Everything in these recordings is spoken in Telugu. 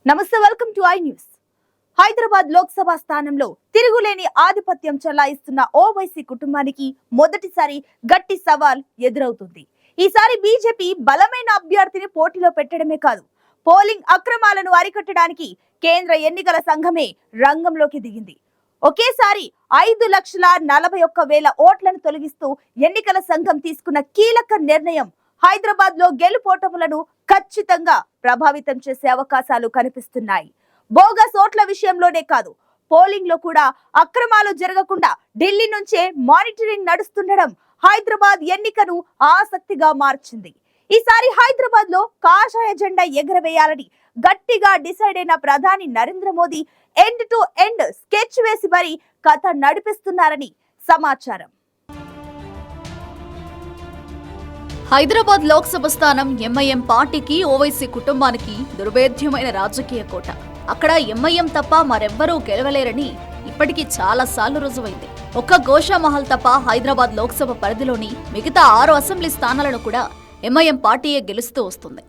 నమస్తే, welcome to I news. Hyderabad Lok Sabha స్థానంలో తిరుగులేని ఆధిపత్యం చెలాయిస్తున్న ఓవైసీ కుటుంబానికి మొదటిసారి గట్టి సవాల్ ఎదురవుతుంది. ఈసారి బీజేపీ బలమైన అభ్యర్థిని పోటీలో పెట్టడమే కాదు, పోలింగ్ అక్రమాలను అరికట్టడానికి కేంద్ర ఎన్నికల సంఘమే రంగంలోకి దిగింది. ఒకేసారి 5,41,000 ఓట్లను తొలగిస్తూ ఎన్నికల సంఘం తీసుకున్న కీలక నిర్ణయం హైదరాబాద్ లో గెలుపోటములను ఖచ్చితంగా ప్రభావితం చేసే అవకాశాలు కనిపిస్తున్నాయి. బోగస్ ఓట్ల విషయంలోనే కాదు, పోలింగ్ లో కూడా అక్రమాలు జరగకుండా ఢిల్లీ నుంచే మానిటరింగ్ నడుస్తుండడం హైదరాబాద్ ఎన్నికను ఆసక్తిగా మార్చింది. ఈసారి హైదరాబాద్ లో కాషాయ జెండా ఎగరవేయాలని గట్టిగా డిసైడ్ అయిన ప్రధాని Narendra Modi end to end sketch వేసి మరి కథ నడిపిస్తున్నారని సమాచారం. హైదరాబాద్ లోక్సభ స్థానం ఎంఐఎం పార్టీకి, ఓవైసీ కుటుంబానికి దుర్భేద్యమైన రాజకీయ కోట. అక్కడ ఎంఐఎం తప్ప మరెవ్వరూ గెలవలేరని ఇప్పటికీ చాలా సార్లు రుజువైంది. ఒక్క గోషామహల్ తప్ప హైదరాబాద్ లోక్సభ పరిధిలోని మిగతా 6 అసెంబ్లీ స్థానాలను కూడా ఎంఐఎం పార్టీయే గెలుస్తూ వస్తుంది.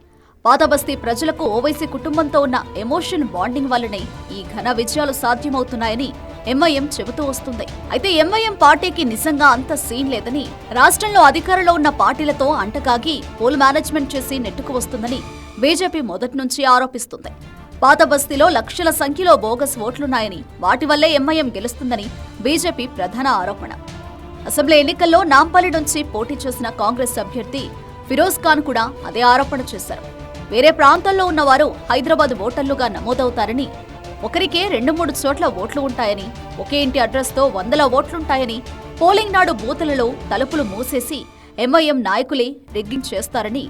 పాతబస్తీ ప్రజలకు ఓవైసీ కుటుంబంతో ఉన్న ఎమోషన్ బాండింగ్ వల్లనే ఈ ఘన విజయాలు సాధ్యమవుతున్నాయని ఎంఐఎం చెబుతూ వస్తుంది. అయితే ఎంఐఎం పార్టీకి నిజంగా అంత సీన్ లేదని, రాష్ట్రంలో అధికారంలో ఉన్న పార్టీలతో అంటకాగి పోల్ మేనేజ్మెంట్ చేసి నెట్టుకు వస్తుందని బీజేపీ మొదటి నుంచి ఆరోపిస్తుంది. పాతబస్తీలో లక్షల సంఖ్యలో బోగస్ ఓట్లున్నాయని, వాటి వల్లే ఎంఐఎం గెలుస్తుందని బీజేపీ ప్రధాన ఆరోపణ. అసెంబ్లీ ఎన్నికల్లో నాంపల్లి నుంచి పోటీ చేసిన కాంగ్రెస్ అభ్యర్థి ఫిరోజ్ ఖాన్ కూడా అదే ఆరోపణ చేశారు. వేరే ప్రాంతాల్లో ఉన్నవారు హైదరాబాద్ ఓటర్లుగా నమోదవుతారని, ఒకరికే 2-3 చోట్ల ఓట్లు ఉంటాయని, ఒకే ఇంటి అడ్రస్ తో 100 ఓట్లుంటాయని, పోలింగ్ నాడు బూతులలో తలుపులు మూసేసి ఎంఐఎం నాయకులే రిగ్గింగ్ చేస్తారని,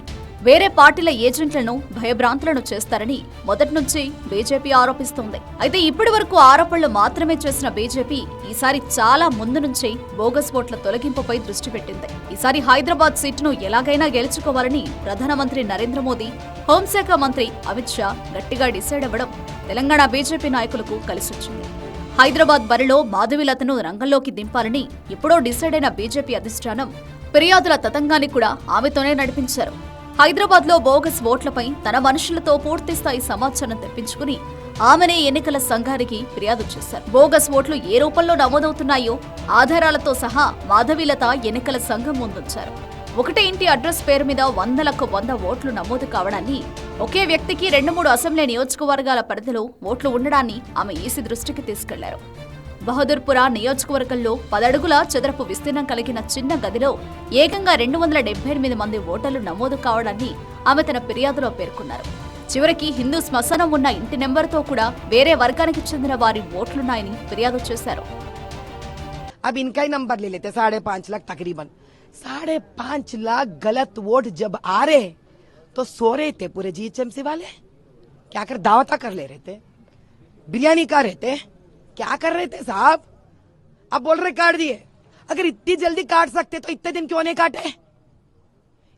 వేరే పార్టీల ఏజెంట్లను భయభ్రాంతులను చేస్తారని మొదటి నుంచి బీజేపీ ఆరోపిస్తోంది. అయితే ఇప్పటి వరకు ఆరోపణలు మాత్రమే చేసిన బీజేపీ ఈసారి చాలా ముందు నుంచే బోగస్ ఓట్ల తొలగింపుపై దృష్టి పెట్టింది. ఈసారి హైదరాబాద్ సీటును ఎలాగైనా గెలుచుకోవాలని ప్రధానమంత్రి నరేంద్ర మోదీ, హోంశాఖ మంత్రి అమిత్ షా గట్టిగా డిసైడ్ అవ్వడం తెలంగాణ బీజేపీ నాయకులకు కలిసొచ్చింది. హైదరాబాద్ బరిలో మాధవీలతను రంగంలోకి దింపాలని ఎప్పుడో డిసైడ్ అయిన బీజేపీ అధిష్టానం ఫిర్యాదుల తతంగాన్ని కూడా ఆమెతోనే నడిపించారు. హైదరాబాద్ లో బోగస్ ఓట్లపై తన మనుషులతో పూర్తిస్థాయి సమాచారం తెప్పించుకుని ఆమెనే ఎన్నికల సంఘానికి ఫిర్యాదు చేశారు. బోగస్ ఓట్లు ఏ రూపంలో నమోదవుతున్నాయో ఆధారాలతో సహా మాధవీలత ఎన్నికల సంఘం ముందుంచారు. ఒకటే ఇంటి అడ్రస్ పేరు మీద 100లకు 100 ఓట్లు నమోదు కావడాన్ని, ఒకే వ్యక్తికి 2-3 అసెంబ్లీ నియోజకవర్గాల పరిధిలో ఓట్లు ఉండడాన్ని ఆమె ఈసీ దృష్టికి తీసుకెళ్లారు. బహదూర్పురా నియోజకవర్గంలో 10 అడుగుల చదరపు విస్తీర్ణం కలిగిన చిన్న గదిలో ఏకంగా 278 మంది ఓటర్లు నమోదు కావడాన్ని ఆమె తన ఫిర్యాదులో పేర్కొన్నారు. చివరికి హిందూ శ్మశానం ఉన్న ఇంటి నెంబర్తో కూడా వేరే వర్గానికి చెందిన వారి ఓట్లున్నాయని ఫిర్యాదు చేశారు. अब इनका ही नंबर ले लेते 5.5 लाख तकरीबन 5.5 लाख गलत वोट जब आ रहे तो सो रहे थे पूरे जीएचएमसी वाले, क्या कर दावता कर ले रहे थे, बिरयानी का रहे थे, क्या कर रहे थे साहब? अब बोल रहे काट दिए। अगर इतनी जल्दी काट सकते तो इतने दिन क्यों नहीं काटे?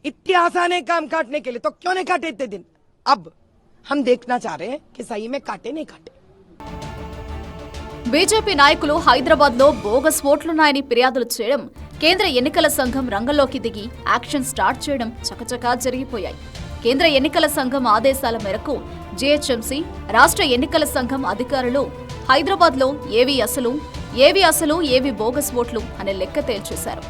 इतनी आसान है काम काटने के लिए, तो क्यों नहीं काटे इतने दिन? अब हम देखना चाह रहे हैं कि सही में काटे नहीं काटे. బీజేపీ నాయకులు హైదరాబాద్ లో బోగస్ ఓట్లున్నాయని ఫిర్యాదులు చేయడం, కేంద్ర ఎన్నికల సంఘం రంగంలోకి దిగి యాక్షన్ స్టార్ట్ చేయడం చకచకా జరిగిపోయాయి. కేంద్ర ఎన్నికల సంఘం ఆదేశాల మేరకు జీహెచ్ఎంసీ, రాష్ట్ర ఎన్నికల సంఘం అధికారులు హైదరాబాద్ లో ఏవి అసలు ఏవి బోగస్ ఓట్లు అనే లెక్క తేల్చేశారు.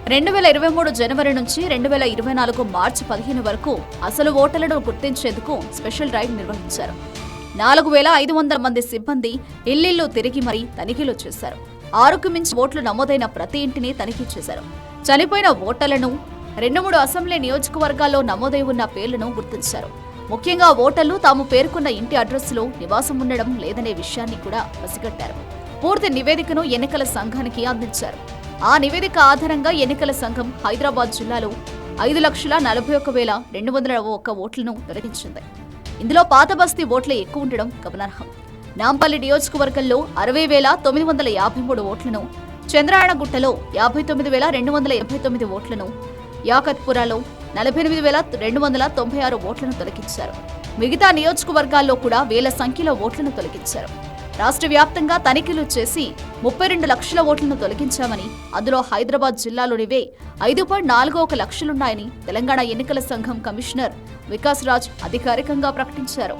2023 జనవరి నుంచి 2024 మార్చి 15 వరకు అసలు ఓటర్లను గుర్తించేందుకు స్పెషల్ డ్రైవ్ నిర్వహించారు. 4,500 మంది సిబ్బంది ఇల్లిల్లు తిరిగి మరీ తనిఖీలు చేశారు. 6కు మించి ఓట్లు నమోదైన ప్రతి ఇంటిని తనిఖీ చేశారు. చనిపోయిన ఓటర్లను, 2-3 అసెంబ్లీ నియోజకవర్గాల్లో నమోదై ఉన్న పేర్లను గుర్తించారు. ముఖ్యంగా ఓటర్లు తాము పేర్కొన్న ఇంటి అడ్రస్లో నివాసం ఉండడం లేదనే విషయాన్ని కూడా పసిగట్టారు. పూర్తి నివేదికను ఎన్నికల సంఘానికి అందించారు. ఆ నివేదిక ఆధారంగా ఎన్నికల సంఘం హైదరాబాద్ జిల్లాలో 5,41,201 ఓట్లను తొలగించింది. ఇందులో పాతబస్తీ ఓట్లే ఎక్కువ ఉండడం గమనార్హం. నాంపల్లి నియోజకవర్గంలో 60,953 ఓట్లను, చంద్రాయణగుట్టలో 59,289 ఓట్లను, యాకత్పురాలో 48,296 ఓట్లను తొలగించారు. మిగతా నియోజకవర్గాల్లో కూడా వేల సంఖ్యలో ఓట్లను తొలగించారు. రాష్ట్ర వ్యాప్తంగా తనిఖీలు చేసి 32 లక్షల ఓట్లను తొలగించామని, అందులో హైదరాబాద్ జిల్లాలోనివే 5.41 లక్షలున్నాయని తెలంగాణ ఎన్నికల సంఘం కమిషనర్ వికాస్ రాజ్ అధికారికంగా ప్రకటించారు.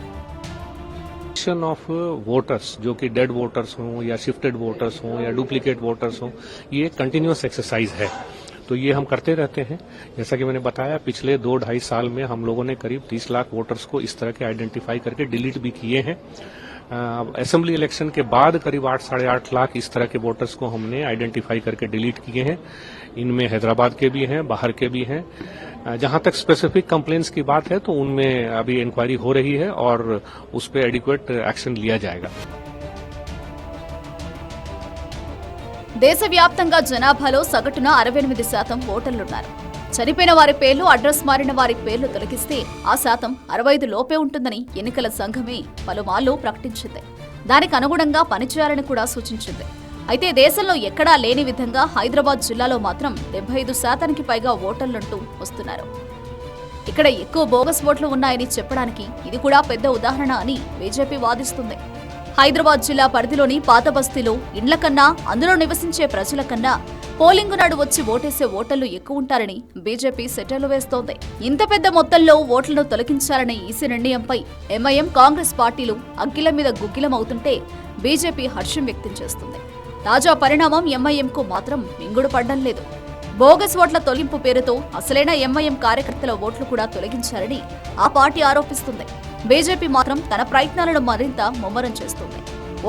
ऑफ वोटर्स जो कि डेड वोटर्स हों या शिफ्टेड वोटर्स हों या डुप्लीकेट वोटर्स हों, ये कंटिन्यूअस एक्सरसाइज है। तो ये हम करते रहते हैं। जैसा कि मैंने बताया, पिछले 2-2.5 साल में हम लोगों ने करीब 30 लाख वोटर्स को इस तरह के आइडेंटिफाई करके डिलीट भी किए हैं। असेंबली इलेक्शन के बाद करीब 8-8.5 लाख इस तरह के वोटर्स को हमने आइडेंटिफाई करके डिलीट किए हैं। इनमें हैदराबाद के भी हैं, बाहर के भी हैं। जहां तक स्पेसिफिक कंप्लेंट्स की बात है तो उनमें अभी इंक्वायरी हो रही है और उस पर एडिक्वेट एक्शन लिया जाएगा। దేశవ్యాప్తంగా జనాభాలో సగటున 68% ఓటర్లున్నారు. చనిపోయిన వారి పేర్లు, అడ్రస్ మారిన వారి పేర్లు తొలగిస్తే ఆ శాతం 65 లోపే ఉంటుందని ఎన్నికల సంఘమే పలుమార్లు ప్రకటించింది. దానికి అనుగుణంగా పనిచేయాలని కూడా సూచించింది. అయితే దేశంలో ఎక్కడా లేని విధంగా హైదరాబాద్ జిల్లాలో మాత్రం 75% పైగా ఓటర్లుంటూ వస్తున్నారు. ఇక్కడ ఎక్కువ బోగస్ ఓట్లు ఉన్నాయని చెప్పడానికి ఇది కూడా పెద్ద ఉదాహరణ అని బీజేపీ వాదిస్తుంది. హైదరాబాద్ జిల్లా పరిధిలోని పాత బస్తీలో ఇండ్ల కన్నా అందులో నివసించే ప్రజల కన్నా పోలింగ్ నాడు వచ్చి ఓటేసే ఓటర్లు ఎక్కువ ఉంటారని బీజేపీ సెటర్లు వేస్తోంది. ఇంత పెద్ద మొత్తంలో ఓట్లను తొలగించాలనే ఈసీ నిర్ణయంపై ఎంఐఎం, కాంగ్రెస్ పార్టీలు అగ్గిల మీద గుగ్గిలమవుతుంటే బీజేపీ హర్షం వ్యక్తం చేస్తుంది. తాజా పరిణామం ఎంఐఎంకు మాత్రం మింగుడు పడ్డం లేదు. బోగస్ ఓట్ల తొలగింపు పేరుతో అసలైన ఎంఐఎం కార్యకర్తల ఓట్లు కూడా తొలగించారని ఆ పార్టీ ఆరోపిస్తుంది. బీజేపీ మాత్రం తన ప్రయత్నాలను మరింత ముమ్మరం చేస్తుంది.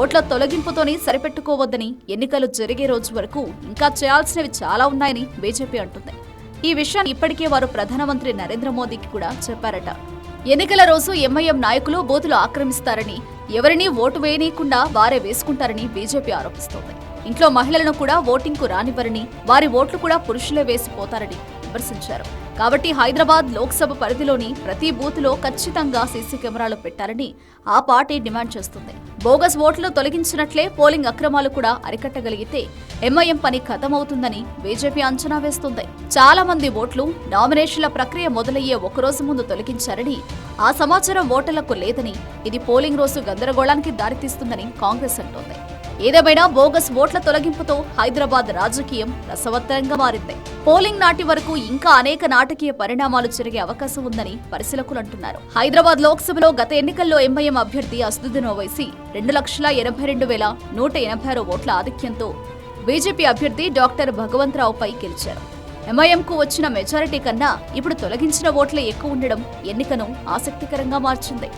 ఓట్ల తొలగింపుతోనే సరిపెట్టుకోవద్దని, ఎన్నికలు జరిగే రోజు వరకు ఇంకా చేయాల్సినవి చాలా ఉన్నాయని బీజేపీ అంటుంది. ఈ విషయాన్ని ఇప్పటికే వారు ప్రధానమంత్రి నరేంద్ర మోదీకి కూడా చెప్పారట. ఎన్నికల రోజు ఎంఐఎం నాయకులు బూతులు ఆక్రమిస్తారని, ఎవరినీ ఓటు వేయనీయకుండా వారే వేసుకుంటారని బీజేపీ ఆరోపిస్తోంది. ఇంట్లో మహిళలను కూడా ఓటింగ్కు రానివ్వరని, వారి ఓట్లు కూడా పురుషులే వేసిపోతారని విమర్శించారు. కాబట్టి హైదరాబాద్ లోక్సభ పరిధిలోని ప్రతి బూత్లో ఖచ్చితంగా సీసీ కెమెరాలు పెట్టాలని ఆ పార్టీ డిమాండ్ చేస్తుంది. బోగస్ ఓట్లు తొలగించినట్లే పోలింగ్ అక్రమాలు కూడా అరికట్టగలిగితే ఎంఐఎం పని ఖతమవుతుందని బీజేపీ అంచనా వేస్తుంది. చాలా మంది ఓట్లు నామినేషన్ల ప్రక్రియ మొదలయ్యే ఒకరోజు ముందు తొలగించారని, ఆ సమాచారం ఓటర్లకు లేదని, ఇది పోలింగ్ రోజు గందరగోళానికి దారితీస్తుందని కాంగ్రెస్ అంటోంది. ఏదేమైనా బోగస్ ఓట్ల తొలగింపుతో హైదరాబాద్ రాజకీయం రసవత్తరంగా మారింది. పోలింగ్ నాటి వరకు ఇంకా అనేక నాటకీయ పరిణామాలు జరిగే అవకాశం ఉందని పరిశీలకులు అంటున్నారు. హైదరాబాద్ లోక్సభలో గత ఎన్నికల్లో ఎంఐఎం అభ్యర్థి అసదుద్దీన్ ఓవైసీ 2,82,186 ఓట్ల ఆధిక్యంతో బీజేపీ అభ్యర్థి డాక్టర్ భగవంతరావుపై గెలిచారు. ఎంఐఎంకు వచ్చిన మెజారిటీ కన్నా ఇప్పుడు తొలగించిన ఓట్లే ఎక్కువ ఉండడం ఎన్నికను ఆసక్తికరంగా మార్చింది.